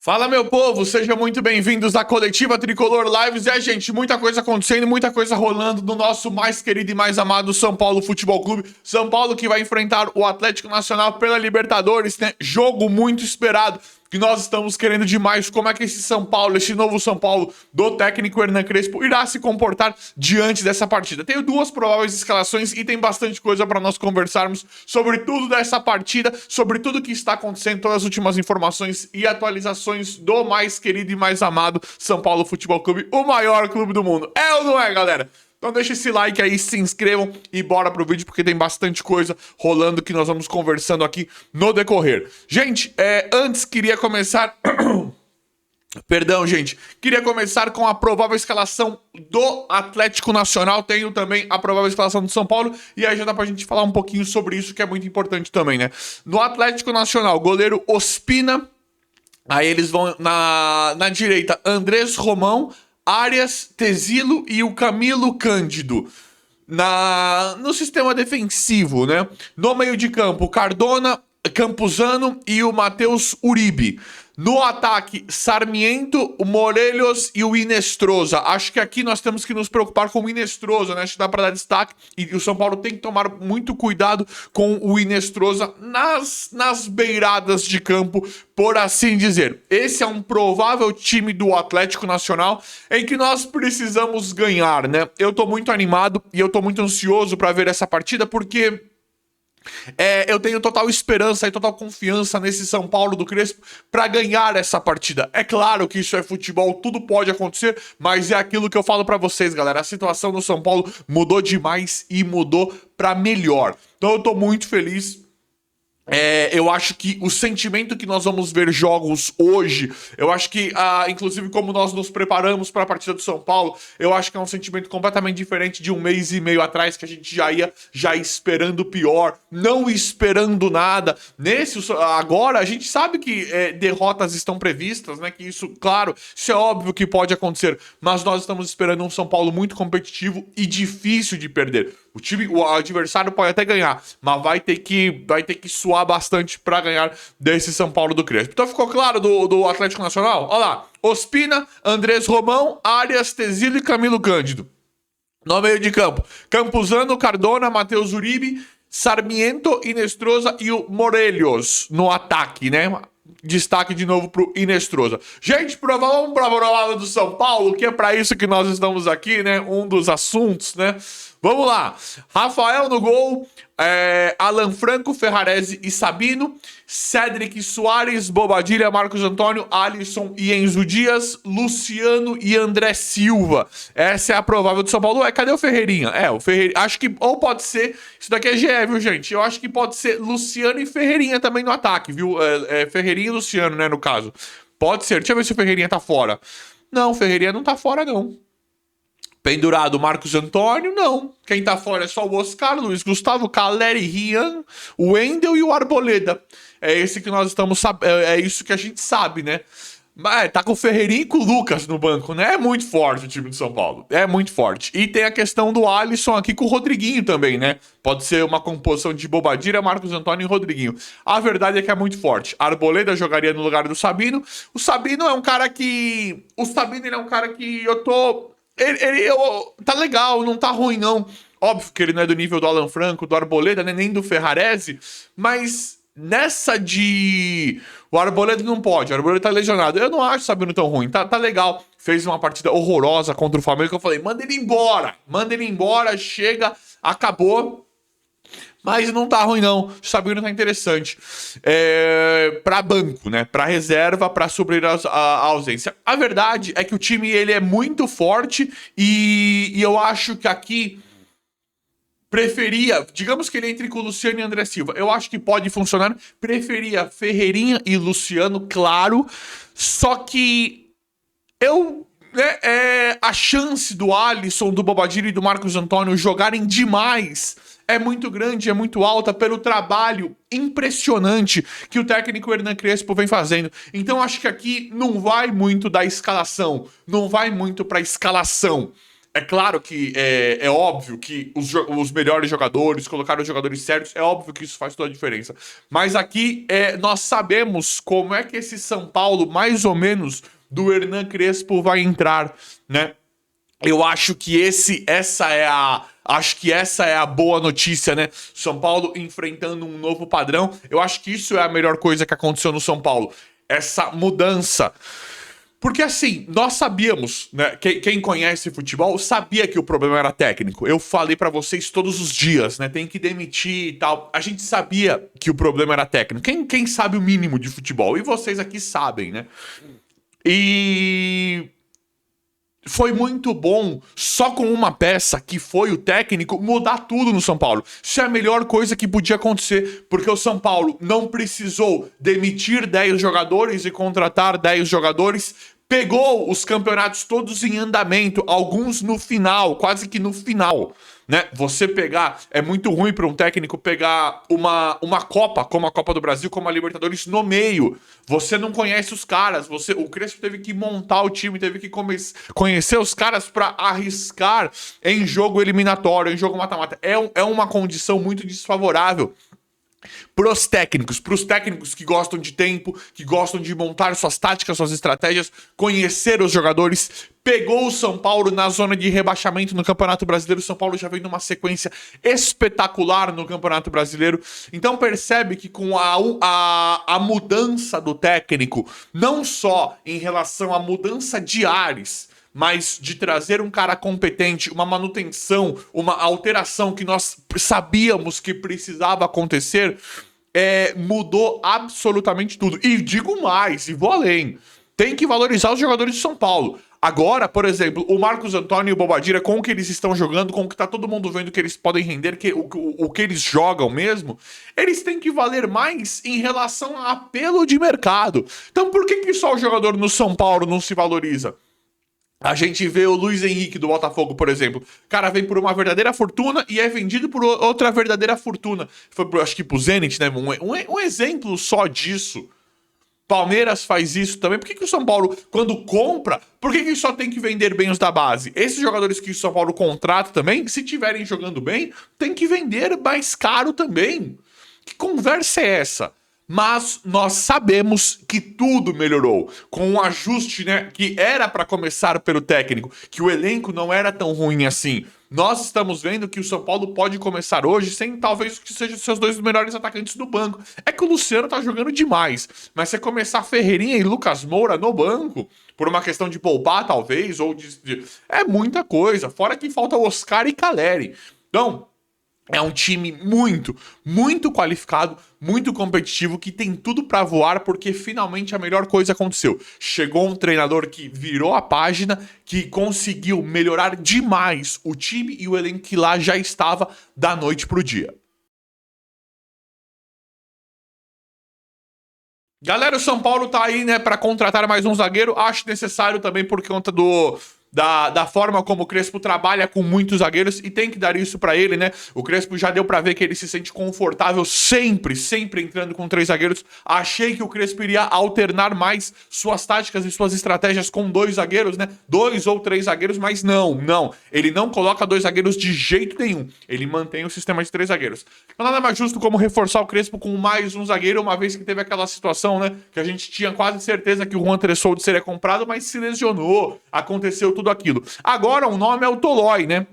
Fala, meu povo, sejam muito bem-vindos à Coletiva Tricolor Lives. Gente, muita coisa acontecendo, muita coisa rolando no nosso mais querido e mais amado São Paulo Futebol Clube. São Paulo que vai enfrentar o Atlético Nacional pela Libertadores, né? Jogo muito esperado, que nós estamos querendo demais. Como é que esse São Paulo, esse novo São Paulo do técnico Hernan Crespo irá se comportar diante dessa partida? Tenho duas prováveis escalações e tem bastante coisa para nós conversarmos sobre tudo dessa partida, sobre tudo que está acontecendo, todas as últimas informações e atualizações do mais querido e mais amado São Paulo Futebol Clube, o maior clube do mundo. É ou não é, galera? Então deixa esse like aí, se inscrevam e bora pro vídeo, porque tem bastante coisa rolando que nós vamos conversando aqui no decorrer. Gente, antes queria começar... Perdão, gente. Queria começar com a provável escalação do Atlético Nacional. Tenho também a provável escalação do São Paulo. E aí já dá pra gente falar um pouquinho sobre isso, que é muito importante também, né? No Atlético Nacional, goleiro Ospina. Aí eles vão na direita, Andrés Romão, Arias, Tezilo e o Camilo Cândido. No sistema defensivo, né? No meio de campo, Cardona, Campuzano e o Matheus Uribe. No ataque, Sarmiento, o Morelos e o Inestrosa. Acho que aqui nós temos que nos preocupar com o Inestrosa, né? Acho que dá para dar destaque. E o São Paulo tem que tomar muito cuidado com o Inestrosa nas beiradas de campo, por assim dizer. Esse é um provável time do Atlético Nacional em que nós precisamos ganhar, né? Eu tô muito animado e eu tô muito ansioso para ver essa partida, porque... eu tenho total esperança e total confiança nesse São Paulo do Crespo para ganhar essa partida. É claro que isso é futebol, tudo pode acontecer, mas é aquilo que eu falo para vocês, galera. A situação do São Paulo mudou demais e mudou para melhor. Então eu tô muito feliz. Eu acho que o sentimento que nós vamos ver jogos hoje, eu acho que, inclusive como nós nos preparamos para a partida do São Paulo, eu acho que é um sentimento completamente diferente de um mês e meio atrás, que a gente já ia esperando o pior, não esperando nada. Agora a gente sabe que derrotas estão previstas, né? Que isso, claro, isso é óbvio que pode acontecer, mas nós estamos esperando um São Paulo muito competitivo e difícil de perder. O adversário pode até ganhar, mas vai ter que suar bastante para ganhar desse São Paulo do Crespo. Então ficou claro do Atlético Nacional? Olha lá, Ospina, Andrés Romão, Arias, Tezilo e Camilo Cândido. No meio de campo, Campuzano, Cardona, Matheus Uribe, Sarmiento, Inestrosa e o Morelos no ataque, né? Destaque de novo pro Inestrosa. Gente, vamos pra prova do São Paulo, que é pra isso que nós estamos aqui, né? Um dos assuntos, né? Vamos lá. Rafael no gol, Alan Franco, Ferrarese e Sabino, Cédric Soares, Bobadilha, Marcos Antônio, Alisson e Enzo Dias, Luciano e André Silva. Essa é a provável do São Paulo. Cadê o Ferreirinha? O Ferreirinha. Acho que, ou pode ser, isso daqui é GE, viu, gente? Eu acho que pode ser Luciano e Ferreirinha também no ataque, viu? Ferreirinha e Luciano, né, no caso. Pode ser. Deixa eu ver se o Ferreirinha tá fora. Não, o Ferreirinha não tá fora, não. Pendurado, Marcos Antônio, não. Quem tá fora é só o Oscar, Luiz Gustavo, Caleri, Rian, o Wendel e o Arboleda. É esse que nós estamos sabendo, é isso que a gente sabe, né? Mas tá com o Ferreirinha e com o Lucas no banco, né? É muito forte o time do São Paulo. É muito forte. E tem a questão do Alisson aqui com o Rodriguinho também, né? Pode ser uma composição de Bobadilha, Marcos Antônio e Rodriguinho. A verdade é que é muito forte. A Arboleda jogaria no lugar do Sabino. O Sabino é um cara que... eu tô... tá legal, não tá ruim, não. Óbvio que ele não é do nível do Alan Franco, do Arboleda, né, nem do Ferrarese, mas nessa de... O Arboleda não pode, o Arboleda tá lesionado. Eu não acho o Sabino tão ruim, tá legal. Fez uma partida horrorosa contra o Flamengo, que eu falei, manda ele embora, chega, acabou. Mas não tá ruim, não. O Sabino tá interessante. Pra banco, né? Pra reserva, pra suprir a ausência. A verdade é que o time, ele é muito forte e eu acho que aqui preferia... Digamos que ele entre com o Luciano e André Silva. Eu acho que pode funcionar. Preferia Ferreirinha e Luciano, claro. Só que a chance do Alisson, do Bobadilha e do Marcos Antônio jogarem demais é muito grande, é muito alta pelo trabalho impressionante que o técnico Hernan Crespo vem fazendo. Então acho que aqui não vai muito da escalação, não vai muito pra escalação. É claro que é óbvio que os melhores jogadores, colocar os jogadores certos, é óbvio que isso faz toda a diferença. Mas aqui nós sabemos como é que esse São Paulo, mais ou menos, do Hernan Crespo vai entrar, né? Eu acho que essa é a boa notícia, né? São Paulo enfrentando um novo padrão. Eu acho que isso é a melhor coisa que aconteceu no São Paulo. Essa mudança. Porque assim, nós sabíamos, né? Quem conhece futebol sabia que o problema era técnico. Eu falei pra vocês todos os dias, né? Tem que demitir e tal. A gente sabia que o problema era técnico. Quem sabe o mínimo de futebol? E vocês aqui sabem, né? E foi muito bom, só com uma peça, que foi o técnico, mudar tudo no São Paulo. Isso é a melhor coisa que podia acontecer, porque o São Paulo não precisou demitir 10 jogadores e contratar 10 jogadores, pegou os campeonatos todos em andamento, alguns no final, quase que no final, né? Você pegar, é muito ruim para um técnico pegar uma Copa, como a Copa do Brasil, como a Libertadores, no meio. Você não conhece os caras, o Crespo teve que montar o time, teve que conhecer os caras para arriscar em jogo eliminatório, em jogo mata-mata. É uma condição muito desfavorável pros técnicos que gostam de tempo, que gostam de montar suas táticas, suas estratégias, conhecer os jogadores. Pegou o São Paulo na zona de rebaixamento no Campeonato Brasileiro. O São Paulo já vem numa sequência espetacular no Campeonato Brasileiro. Então percebe que com a mudança do técnico, não só em relação à mudança de ares, mas de trazer um cara competente, uma manutenção, uma alteração que nós sabíamos que precisava acontecer, mudou absolutamente tudo. E digo mais, e vou além, tem que valorizar os jogadores de São Paulo. Agora, por exemplo, o Marcos Antônio e o Bobadilla, com o que eles estão jogando, com o que tá todo mundo vendo que eles podem render, o que eles jogam mesmo, eles têm que valer mais em relação a apelo de mercado. Então por que só o jogador no São Paulo não se valoriza? A gente vê o Luiz Henrique do Botafogo, por exemplo. O cara vem por uma verdadeira fortuna e é vendido por outra verdadeira fortuna. Foi, acho que pro Zenit, né? Um exemplo só disso. Palmeiras faz isso também. Por que o São Paulo, quando compra, por que só tem que vender bem os da base? Esses jogadores que o São Paulo contrata também, se tiverem jogando bem, tem que vender mais caro também. Que conversa é essa? Mas nós sabemos que tudo melhorou com um ajuste, né, que era para começar pelo técnico, que o elenco não era tão ruim assim. Nós estamos vendo que o São Paulo pode começar hoje sem talvez que sejam seus dois melhores atacantes do banco. É que o Luciano tá jogando demais, mas se começar Ferreirinha e Lucas Moura no banco, por uma questão de poupar talvez, ou é muita coisa, fora que falta Oscar e Caleri. Então, é um time muito, muito qualificado, muito competitivo, que tem tudo pra voar, porque finalmente a melhor coisa aconteceu. Chegou um treinador que virou a página, que conseguiu melhorar demais o time e o elenco que lá já estava da noite pro dia. Galera, o São Paulo tá aí, né, pra contratar mais um zagueiro. Acho necessário também por conta da forma como o Crespo trabalha com muitos zagueiros, e tem que dar isso pra ele, né? O Crespo já deu pra ver que ele se sente confortável sempre entrando com 3 zagueiros. Achei que o Crespo iria alternar mais suas táticas e suas estratégias com 2 zagueiros, né? 2 ou 3 zagueiros, mas não. Ele não coloca 2 zagueiros de jeito nenhum. Ele mantém o sistema de 3 zagueiros. Então nada mais justo como reforçar o Crespo com mais um zagueiro, uma vez que teve aquela situação, né? Que a gente tinha quase certeza que o Juan Tressoldo seria comprado, mas se lesionou. Aconteceu tudo aquilo. Agora o nome é o Tolói, né?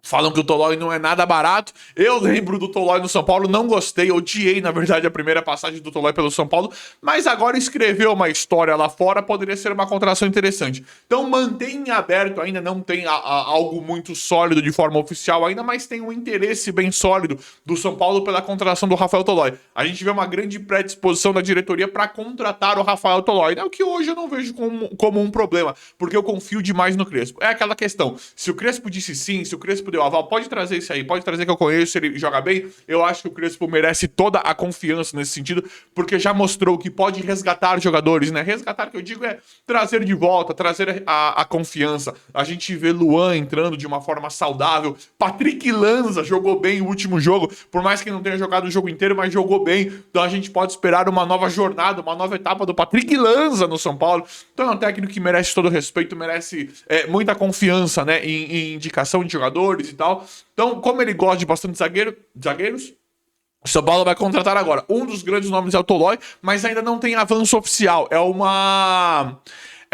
Falam que o Tolói não é nada barato. Eu lembro do Tolói no São Paulo, não gostei, odiei, na verdade, a primeira passagem do Tolói pelo São Paulo, mas agora escreveu uma história lá fora, poderia ser uma contratação interessante. Então mantém aberto ainda, não tem algo muito sólido de forma oficial ainda, mas tem um interesse bem sólido do São Paulo pela contratação do Rafael Tolói. A gente vê uma grande predisposição da diretoria para contratar o Rafael Tolói, né? O que hoje eu não vejo como um problema, porque eu confio demais no Crespo. É aquela questão, se o Crespo disse sim, se o Crespo deu aval, pode trazer isso aí, pode trazer que eu conheço, ele joga bem. Eu acho que o Crespo merece toda a confiança nesse sentido, porque já mostrou que pode resgatar jogadores, né? Resgatar, que eu digo, é trazer de volta, trazer a confiança. A gente vê Luan entrando de uma forma saudável, Patrick Lanza jogou bem o último jogo, por mais que não tenha jogado o jogo inteiro, mas jogou bem. Então a gente pode esperar uma nova jornada, uma nova etapa do Patrick Lanza no São Paulo. Então é um técnico que merece todo o respeito, merece muita confiança, né, em indicação de jogadores e tal. Então, como ele gosta de bastante zagueiros, o São Paulo vai contratar agora. Um dos grandes nomes é o Tolói, mas ainda não tem avanço oficial. É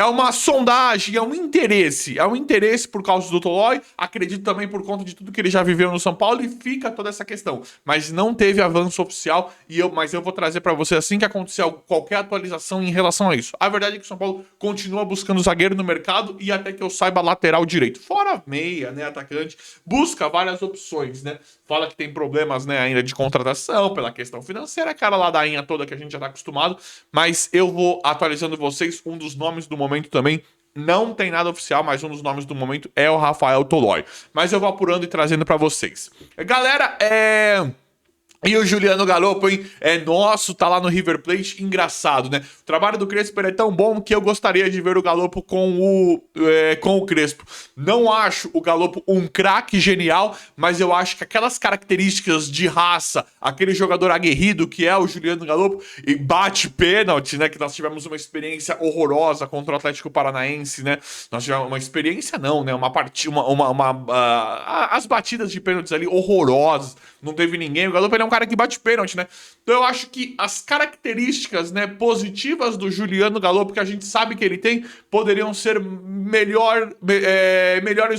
uma sondagem, é um interesse. É um interesse por causa do Tolói, acredito também por conta de tudo que ele já viveu no São Paulo, e fica toda essa questão. Mas não teve avanço oficial, mas eu vou trazer pra você assim que acontecer qualquer atualização em relação a isso. A verdade é que o São Paulo continua buscando zagueiro no mercado e, até que eu saiba, lateral direito. Fora meia, né, atacante, busca várias opções, né? Fala que tem problemas, né, ainda de contratação, pela questão financeira, aquela ladainha toda que a gente já tá acostumado, mas eu vou atualizando vocês. Um dos nomes do momento também, não tem nada oficial, mas um dos nomes do momento é o Rafael Tolói. Mas eu vou apurando e trazendo pra vocês. Galera, E o Juliano Galopo, hein? É nosso, tá lá no River Plate, engraçado, né? O trabalho do Crespo é tão bom que eu gostaria de ver o Galopo com o Crespo. Não acho o Galopo um craque genial, mas eu acho que aquelas características de raça, aquele jogador aguerrido que é o Juliano Galopo, e bate pênalti, né? Que nós tivemos uma experiência horrorosa contra o Atlético Paranaense, né? Nós tivemos uma experiência, não, né? Uma partida, as batidas de pênaltis ali horrorosas, não teve ninguém. O Galopo, ele é um cara que bate pênalti, né? Então eu acho que as características, né, positivas do Juliano Galopo, que a gente sabe que ele tem, poderiam ser melhores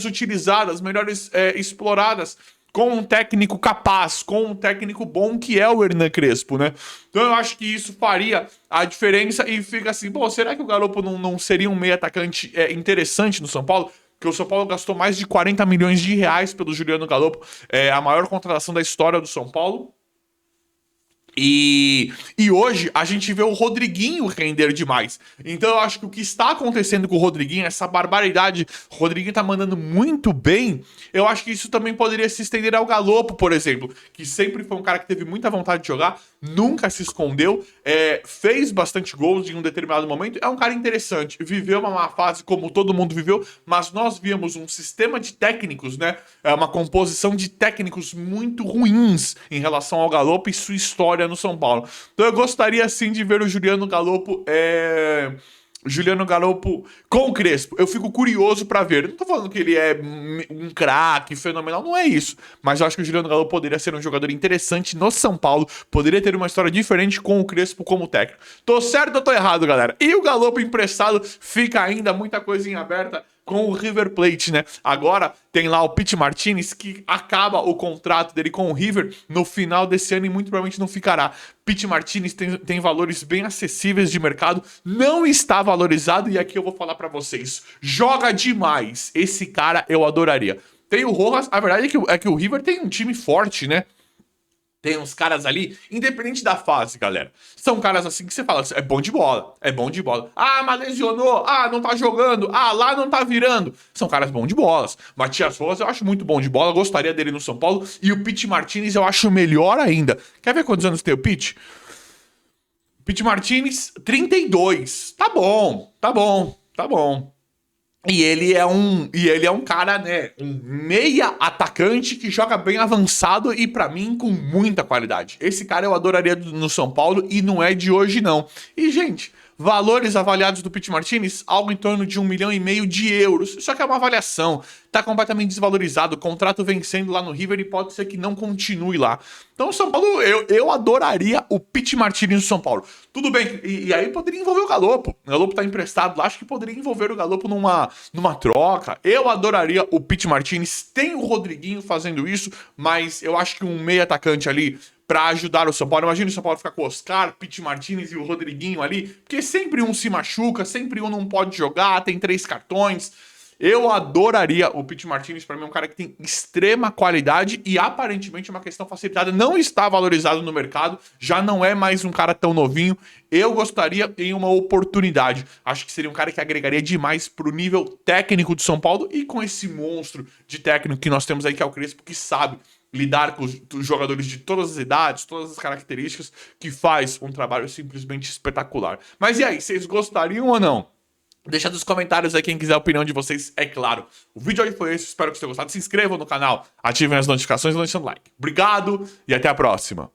utilizadas, melhores exploradas com um técnico capaz, com um técnico bom, que é o Hernan Crespo, né? Então eu acho que isso faria a diferença, e fica assim, pô, será que o Galopo não seria um meio atacante interessante no São Paulo? Porque o São Paulo gastou mais de 40 milhões de reais pelo Juliano Galopo, a maior contratação da história do São Paulo. E hoje a gente vê o Rodriguinho render demais. Então eu acho que o que está acontecendo com o Rodriguinho, essa barbaridade, o Rodriguinho tá mandando muito bem. Eu acho que isso também poderia se estender ao Galopo, por exemplo, que sempre foi um cara que teve muita vontade de jogar, nunca se escondeu, fez bastante gols em um determinado momento. É um cara interessante, viveu uma má fase como todo mundo viveu, mas nós víamos um sistema de técnicos, né? Uma composição de técnicos muito ruins em relação ao Galopo e sua história no São Paulo. Então eu gostaria sim de ver o Juliano Galopo com o Crespo. Eu fico curioso pra ver. Não tô falando que ele é um craque fenomenal, não é isso. Mas eu acho que o Juliano Galopo poderia ser um jogador interessante no São Paulo. Poderia ter uma história diferente com o Crespo como técnico. Tô certo ou tô errado, galera? E o Galopo emprestado, fica ainda muita coisinha aberta com o River Plate, né? Agora tem lá o Pity Martinez, que acaba o contrato dele com o River no final desse ano e muito provavelmente não ficará. Pity Martinez tem valores bem acessíveis de mercado, não está valorizado, e aqui eu vou falar pra vocês. Joga demais. Esse cara eu adoraria. Tem o Rojas, a verdade é que o River tem um time forte, né? Tem uns caras ali, independente da fase, galera. São caras assim que você fala, é bom de bola, é bom de bola. Ah, mas lesionou, não tá jogando, lá não tá virando. São caras bons de bolas. Matias Rojas eu acho muito bom de bola, gostaria dele no São Paulo. E o Pity Martinez eu acho melhor ainda. Quer ver quantos anos tem o Pity? Pity Martinez, 32. Tá bom, tá bom, tá bom. E ele é um cara, né, um meia atacante que joga bem avançado e, pra mim, com muita qualidade. Esse cara eu adoraria no São Paulo e não é de hoje, não. E, gente, valores avaliados do Pity Martinez, algo em torno de 1,5 milhão de euros. Só que é uma avaliação, tá completamente desvalorizado, o contrato vencendo lá no River e pode ser que não continue lá. Então o São Paulo, eu adoraria o Pity Martinez no São Paulo. Tudo bem, e aí poderia envolver o Galopo. O Galopo tá emprestado lá, acho que poderia envolver o Galopo numa troca. Eu adoraria o Pity Martinez, tem o Rodriguinho fazendo isso, mas eu acho que um meio atacante ali pra ajudar o São Paulo. Imagina o São Paulo ficar com o Oscar, Pity Martinez e o Rodriguinho ali, porque sempre um se machuca, sempre um não pode jogar, tem 3 cartões. Eu adoraria o Pity Martinez, para mim é um cara que tem extrema qualidade e aparentemente uma questão facilitada, não está valorizado no mercado, já não é mais um cara tão novinho. Eu gostaria em uma oportunidade. Acho que seria um cara que agregaria demais pro nível técnico de São Paulo e com esse monstro de técnico que nós temos aí, que é o Crespo, que sabe lidar com os jogadores de todas as idades, todas as características, que faz um trabalho simplesmente espetacular. Mas e aí, vocês gostariam ou não? Deixa nos comentários aí quem quiser a opinião de vocês, é claro. O vídeo aí foi esse, espero que vocês tenham gostado. Se inscrevam no canal, ativem as notificações e deixem o like. Obrigado e até a próxima.